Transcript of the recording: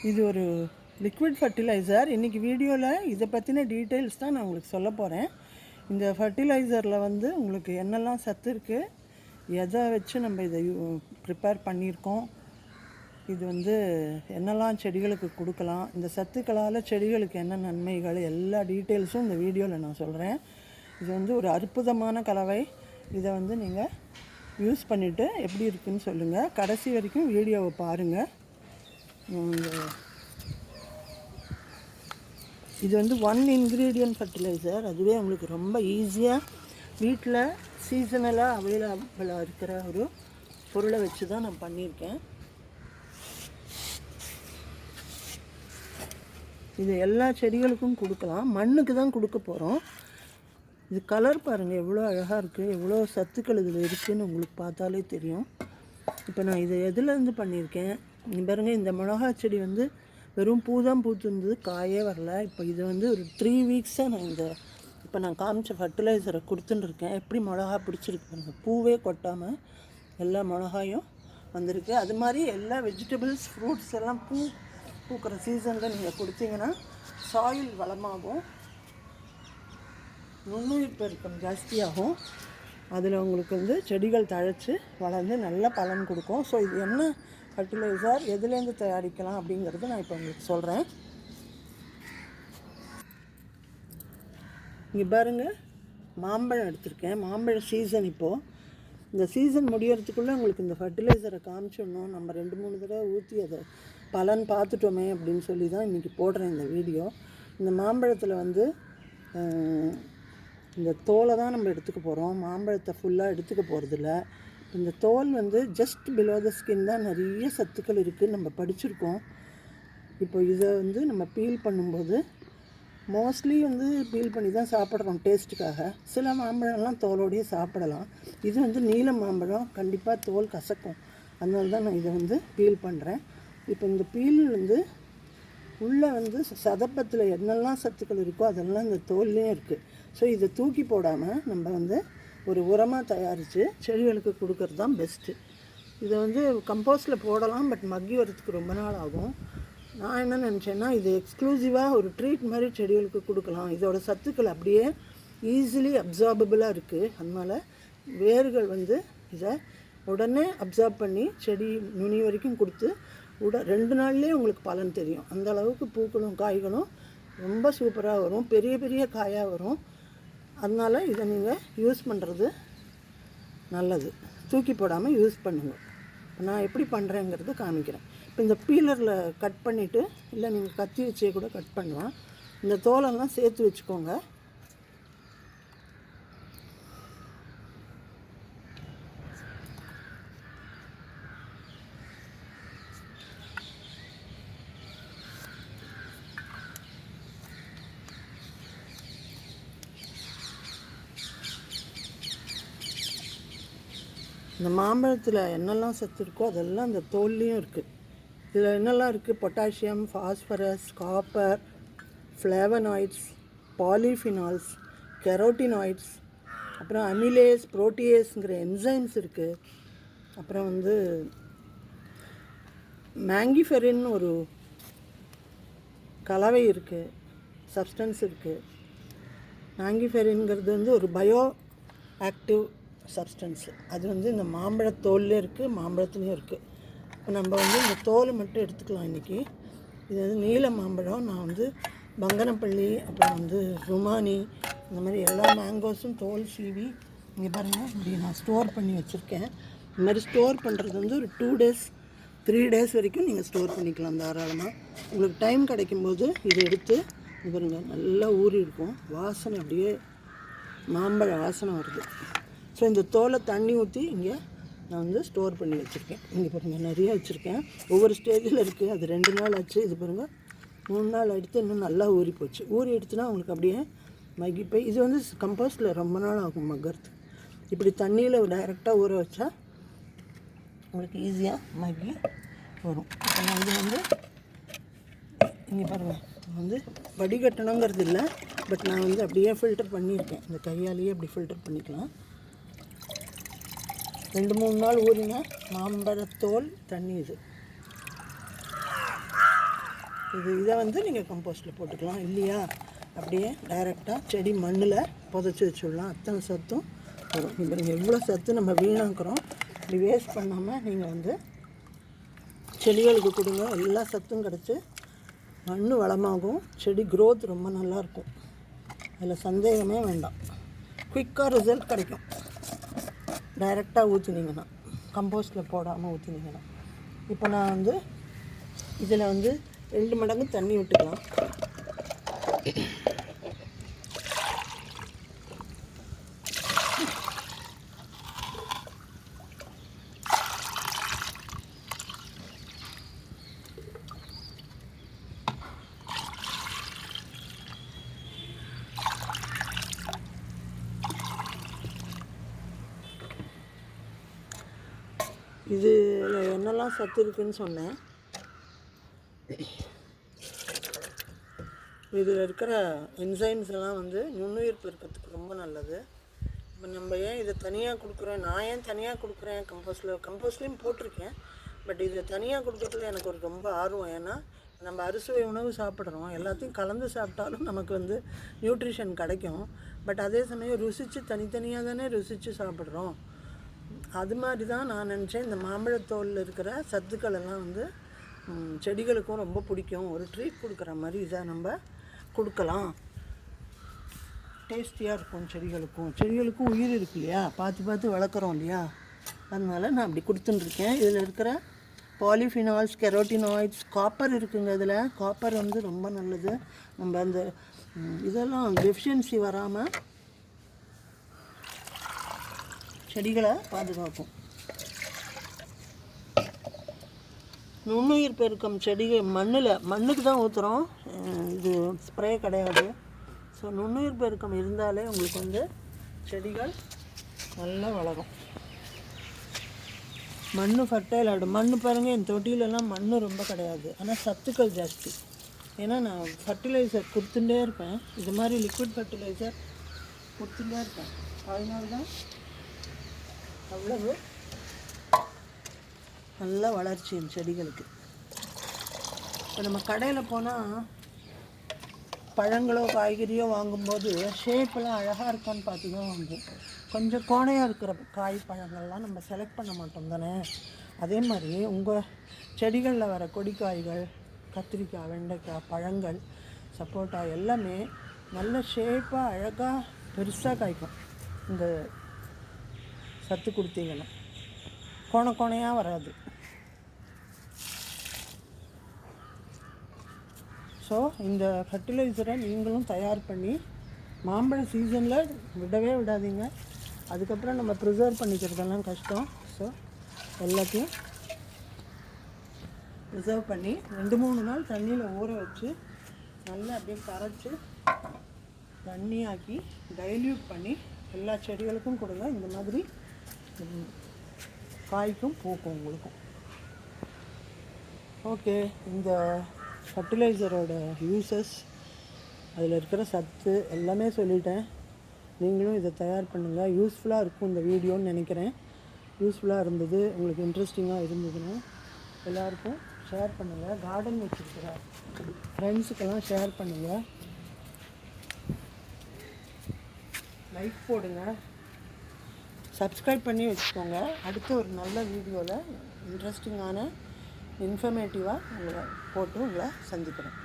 இது ஒரு liquid fertiliser. இன்றைக்கி வீடியோவில் இதை பற்றின டீட்டெயில்ஸ் தான் நான் உங்களுக்கு சொல்ல போகிறேன். இந்த ஃபர்டிலைசரில் வந்து உங்களுக்கு என்னெல்லாம் சத்து இருக்குது, எதை வச்சு நம்ம இதை ப்ரிப்பேர் பண்ணியிருக்கோம், இது வந்து என்னெல்லாம் செடிகளுக்கு கொடுக்கலாம், இந்த சத்துக்களால் செடிகளுக்கு என்ன நன்மைகள், எல்லா டீட்டெயில்ஸும் இந்த வீடியோவில் நான் சொல்கிறேன். இது வந்து ஒரு அற்புதமான கலவை. இதை வந்து நீங்கள் யூஸ் பண்ணிவிட்டு எப்படி இருக்குதுன்னு சொல்லுங்கள். கடைசி வரைக்கும் வீடியோவை பாருங்கள். இது வந்து 1 இன்க்ரீடியன்ட் ஃபர்டிலைசர். அதுவே உங்களுக்கு ரொம்ப ஈஸியாக வீட்டில் சீசனலாக அவைலபிளாக இருக்கிற ஒரு பொருளை வச்சு தான் நான் பண்ணியிருக்கேன். இது எல்லா செடிகளுக்கும் கொடுக்கலாம். மண்ணுக்கு தான் கொடுக்க போகிறோம். இது கலர் பாருங்கள் எவ்வளோ அழகாக இருக்குது, எவ்வளோ சத்துக்கள் இதில் இருக்குதுன்னு உங்களுக்கு பார்த்தாலே தெரியும். இப்போ நான் இதை எதுலேருந்து பண்ணியிருக்கேன் பாருங்கள். இந்த மிளகா செடி வந்து வெறும் பூ தான் பூத்துருந்தது, காயே வரல. இப்போ இது வந்து ஒரு 3 வீக்ஸாக நான் இப்போ நான் காமிச்ச ஃபர்டிலைசரை கொடுத்துட்டுருக்கேன். எப்படி மிளகா பிடிச்சிருக்கு பாருங்கள். பூவே கொட்டாமல் எல்லா மிளகாயும் வந்திருக்கு. அது மாதிரி எல்லா வெஜிடபிள்ஸ், ஃப்ரூட்ஸ் எல்லாம் பூக்கிற சீசனில் நீங்கள் கொடுத்தீங்கன்னா சாயில் வளமாகும், நுண்ணுயிர் பெருக்கம் ஜாஸ்தியாகும். அதில் உங்களுக்கு வந்து செடிகள் தழைச்சி வளர்ந்து நல்ல பலன் கொடுக்கும். ஸோ இது என்ன ஃபர்டிலைசர், எதுலேருந்து தயாரிக்கலாம் அப்படிங்கிறது நான் இப்போ உங்களுக்கு சொல்கிறேன். இங்கே பாருங்கள், மாம்பழம் எடுத்திருக்கேன். மாம்பழ சீசன் இப்போது. இந்த சீசன் முடியறதுக்குள்ளே உங்களுக்கு இந்த ஃபர்டிலைசரை காமிச்சிடணும். நம்ம 2-3 தடவை ஊற்றி அதை பலன் பார்த்துட்டோமே அப்படின்னு சொல்லி தான் இன்றைக்கி போடுறேன் இந்த வீடியோ. இந்த மாம்பழத்தில் வந்து இந்த தோலை தான் நம்ம எடுத்துக்க போகிறோம். மாம்பழத்தை ஃபுல்லாக எடுத்துக்க போகிறதில்ல. இந்த தோல் வந்து ஜஸ்ட் பிலோ த ஸ்கின் தான் நிறைய சத்துக்கள் இருக்குது, நம்ம படிச்சிருக்கோம். இப்போ இதை வந்து நம்ம பீல் பண்ணும்போது மோஸ்ட்லி வந்து பீல் பண்ணி தான் சாப்பிட்றோம் டேஸ்ட்டுக்காக. சில மாம்பழம்லாம் தோலோடையே சாப்பிடலாம். இது வந்து நீல மாம்பழம், கண்டிப்பாக தோல் கசக்கும். அதனால தான் நான் இதை வந்து பீல் பண்ணுறேன். இப்போ இந்த பீல் வந்து உள்ளே வந்து சதப்பத்தில் என்னெல்லாம் சத்துக்கள் இருக்கோ அதெல்லாம் இந்த தோல்லையும் இருக்குது. ஸோ இதை தூக்கி போடாமல் நம்ம வந்து ஒரு உரமாக தயாரித்து செடிகளுக்கு கொடுக்கறது தான் பெஸ்ட்டு. இதை வந்து கம்போஸ்டில் போடலாம், பட் மக்கி வரத்துக்கு ரொம்ப நாள் ஆகும். நான் என்ன நினச்சேன்னா, இது எக்ஸ்க்ளூசிவாக ஒரு ட்ரீட் மாதிரி செடிகளுக்கு கொடுக்கலாம். இதோட சத்துக்கள் அப்படியே ஈஸிலி அப்சார்பபிளாக இருக்குது. அதனால் வேர்கள் வந்து இதை உடனே அப்சார்ப் பண்ணி செடி நுனி வரைக்கும் கொடுத்து 2 நாள்லேயே உங்களுக்கு பலன் தெரியும். அந்த அளவுக்கு பூக்களும் காய்களும் ரொம்ப சூப்பராக வரும், பெரிய பெரிய காயாக வரும். அதனால் இதை நீங்கள் யூஸ் பண்ணுறது நல்லது. தூக்கி போடாமல் யூஸ் பண்ணுங்கள். நான் எப்படி பண்ணுறேங்கிறது காமிக்கிறேன். இப்போ இந்த பீலரில் கட் பண்ணிவிட்டு, இல்லை நீங்கள் கத்தி வச்சே கூட கட் பண்ணலாம். இந்த தோலெல்லாம் சேர்த்து வச்சுக்கோங்க. இந்த மாம்பழத்தில் என்னெல்லாம் சத்து இருக்கோ அதெல்லாம் இந்த தோல்லையும் இருக்குது. இதில் என்னெல்லாம் இருக்குது, potassium, phosphorus, copper, flavonoids, polyphenols, carotenoids, அப்புறம் அமிலேஸ், புரோட்டியேஸ்ங்கிற என்சைம்ஸ் இருக்குது. அப்புறம் வந்து மேங்கிஃபெரின் ஒரு கலவை இருக்குது, சப்ஸ்டன்ஸ் இருக்குது. மேங்கிஃபெரின்ங்கிறது வந்து ஒரு பயோ ஆக்டிவ் சப்ஸ்டன்ஸு. அது வந்து இந்த மாம்பழத்தோல்லையும் இருக்குது, மாம்பழத்துலேயும் இருக்குது. இப்போ நம்ம வந்து இந்த தோலை மட்டும் எடுத்துக்கலாம் இன்றைக்கி. இது வந்து நீல மாம்பழம். நான் வந்து பங்கனப்பள்ளி, அப்புறம் வந்து ருமானி, இந்த மாதிரி எல்லா மேங்கோஸும் தோல் சீவி இங்கே பாருங்கள் இப்படி நான் ஸ்டோர் பண்ணி வச்சுருக்கேன். இந்த மாதிரி ஸ்டோர் பண்ணுறது வந்து ஒரு 2 days 3 days வரைக்கும் நீங்கள் ஸ்டோர் பண்ணிக்கலாம் தாராளமாக. உங்களுக்கு டைம் கிடைக்கும்போது இதை எடுத்து இது பாருங்கள், நல்லா ஊறி இருக்கும். வாசனை அப்படியே மாம்பழ வாசனை வருது. ஸோ இந்த தோலை தண்ணி ஊற்றி இங்கே நான் வந்து ஸ்டோர் பண்ணி வச்சுருக்கேன். இங்கே பாருங்கள் நிறைய வச்சுருக்கேன். ஒவ்வொரு ஸ்டேஜில் இருக்குது. அது 2 நாள் ஆச்சு. இது பாருங்கள் 3 நாள் எடுத்து இன்னும் நல்லா ஊறி போச்சு. ஊறி எடுத்துனா உங்களுக்கு அப்படியே மகிப்பை. இது வந்து கம்போஸ்டில் ரொம்ப நாள் ஆகும் மக்கறது. இப்படி தண்ணியில் டைரெக்டாக ஊற வச்சா உங்களுக்கு ஈஸியாக மக்கி வரும். இப்போ நான் இது வந்து இங்கே பாருங்கள், வந்து வடிகட்டணுங்கிறது இல்லை, பட் நான் வந்து அப்படியே ஃபில்டர் பண்ணியிருக்கேன். இந்த கையாலேயே அப்படி ஃபில்டர் பண்ணிக்கலாம். 2-3 நாள் ஊறின மாம்பழத்தோல் தண்ணி இது. இதை வந்து நீங்கள் கம்போஸ்ட்டில் போட்டுக்கலாம். இல்லையா அப்படியே டைரெக்டாக செடி மண்ணில் புதைச்சி வச்சுடலாம். அத்தனை சத்தும் வரும். இப்போ நீங்கள் எவ்வளோ சத்து நம்ம வீணாக்குறோம், இப்படி வேஸ்ட் பண்ணாமல் நீங்கள் வந்து செடிகளுக்கு கொடுங்க. எல்லா சத்தும் கிடச்சி மண் வளமாகும், செடி க்ரோத் ரொம்ப நல்லாயிருக்கும். அதில் சந்தேகமே வேண்டாம். குயிக்காக ரிசல்ட் கிடைக்கும் டைரெக்டாக ஊற்றினீங்கன்னா, கம்போஸ்ட்டில் போடாமல் ஊற்றினீங்கன்னா. இப்போ நான் வந்து இதில் வந்து 2 மடங்கு தண்ணி விட்டுக்கலாம். இதில் என்னெல்லாம் சத்து இருக்குதுன்னு சொன்னேன். இதில் இருக்கிற என்சைம்ஸ் எல்லாம் வந்து நுண்ணுயிர் பெருக்கத்துக்கு ரொம்ப நல்லது. இப்போ நம்ம ஏன் இதை தனியாக கொடுக்குறேன், நான் ஏன் தனியாக கொடுக்குறேன், கம்போஸ்ட்லேயும் போட்டிருக்கேன். பட் இதில் தனியாக கொடுக்கறதுல எனக்கு ஒரு ரொம்ப ஆர்வம். ஏன்னா நம்ம அறுசுவை உணவு சாப்பிட்றோம், எல்லாத்தையும் கலந்து சாப்பிட்டாலும் நமக்கு வந்து நியூட்ரிஷன் கிடைக்கும். பட் அதே சமயம் ருசித்து தனித்தனியாக தானே ருசித்து சாப்பிட்றோம். அது மாதிரி தான் நான் நினச்சேன், இந்த மாம்பழத்தோலில் இருக்கிற சத்துக்கள் எல்லாம் வந்து செடிகளுக்கும் ரொம்ப பிடிக்கும். ஒரு ட்ரீட் கொடுக்குற மாதிரி இதை நம்ம கொடுக்கலாம். டேஸ்டியாக இருக்கும். செடிகளுக்கும் உயிர் இருக்கு இல்லையா, பார்த்து வளர்க்குறோம் இல்லையா, அதனால் நான் அப்படி கொடுத்துட்டுருக்கேன். இதில் இருக்கிற பாலிஃபினால்ஸ், கெரோட்டினாய்ட்ஸ், காப்பர் இருக்குங்க. இதில் காப்பர் வந்து ரொம்ப நல்லது. நம்ம அந்த இதெல்லாம் டெஃபிஷியன்சி வராமல் செடிகளை பாதுகாக்கும். நுண்ணுயிர் பெருக்கம் செடிகள் மண்ணுக்கு தான் ஊற்றுறோம், இது ஸ்ப்ரே கிடையாது. ஸோ நுண்ணுயிர் பெருக்கம் இருந்தாலே உங்களுக்கு வந்து செடிகள் நல்லா வளரும். மண் ஃபர்டைல் ஆகிடும். மண் பாருங்கள், என் தொட்டிலெல்லாம் மண் ரொம்ப கிடையாது, ஆனால் சத்துக்கள் ஜாஸ்தி. ஏன்னா நான் ஃபர்டிலைசர் கொடுத்துட்டே இருப்பேன், இது மாதிரி லிக்விட் ஃபர்டிலைசர் கொடுத்துட்டே இருப்பேன். அதனால தான் அவ்வளவு நல்ல வளர்ச்சி என் செடிகளுக்கு. இப்போ நம்ம கடையில் போனால் பழங்களோ காய்கறியோ வாங்கும்போது ஷேப்பெல்லாம் அழகாக இருக்கான்னு பார்த்து தான் வாங்குவோம். கொஞ்சம் கோணையாக இருக்கிற பழங்கள்லாம் நம்ம செலக்ட் பண்ண மாட்டோம் தானே. அதே மாதிரி உங்கள் செடிகளில் வர கொடிக்காய்கள், கத்திரிக்காய், வெண்டைக்காய், பழங்கள், சப்போட்டா எல்லாமே நல்ல ஷேப்பாக அழகாக பெருசாக காய்க்கும். இந்த சத்து கொடுத்தீங்கன்னா கோணையாக வராது. ஸோ இந்த ஃபர்டிலைசரை நீங்களும் தயார் பண்ணி மாம்பழ சீசனில் விடவே விடாதீங்க. அதுக்கப்புறம் நம்ம ப்ரிசர்வ் பண்ணிக்கிறதெல்லாம் கஷ்டம். ஸோ எல்லாத்தையும் ப்ரிசர்வ் பண்ணி 2-3 நாள் தண்ணியில் ஊற வச்சு நல்லா அப்படியே கரைச்சி தண்ணியாக்கி டைல்யூட் பண்ணி எல்லா செடிகளுக்கும் கொடுங்க. இந்த மாதிரி காய்க்கும் பூக்கும் உங்களுக்கும். ஓகே, இந்த ஃபர்டிலைசரோட யூசஸ், அதில் இருக்கிற சத்து எல்லாமே சொல்லிட்டேன். நீங்களும் இதை தயார் பண்ணுங்கள். யூஸ்ஃபுல்லாக இருக்கும் இந்த வீடியோன்னு நினைக்கிறேன். யூஸ்ஃபுல்லாக இருந்தது, உங்களுக்கு இன்ட்ரெஸ்டிங்காக இருந்ததுன்னா எல்லாருக்கும் ஷேர் பண்ணுங்கள். கார்டன் வச்சுருக்கிற ஃப்ரெண்ட்ஸுக்கெல்லாம் ஷேர் பண்ணுங்கள். லைக் போடுங்க, சப்ஸ்கிரைப் பண்ணி வச்சுக்கோங்க. அடுத்த ஒரு நல்ல வீடியோவில் இன்ட்ரெஸ்டிங்கான இன்ஃபர்மேட்டிவாக உங்களை சந்திக்கிறேன்.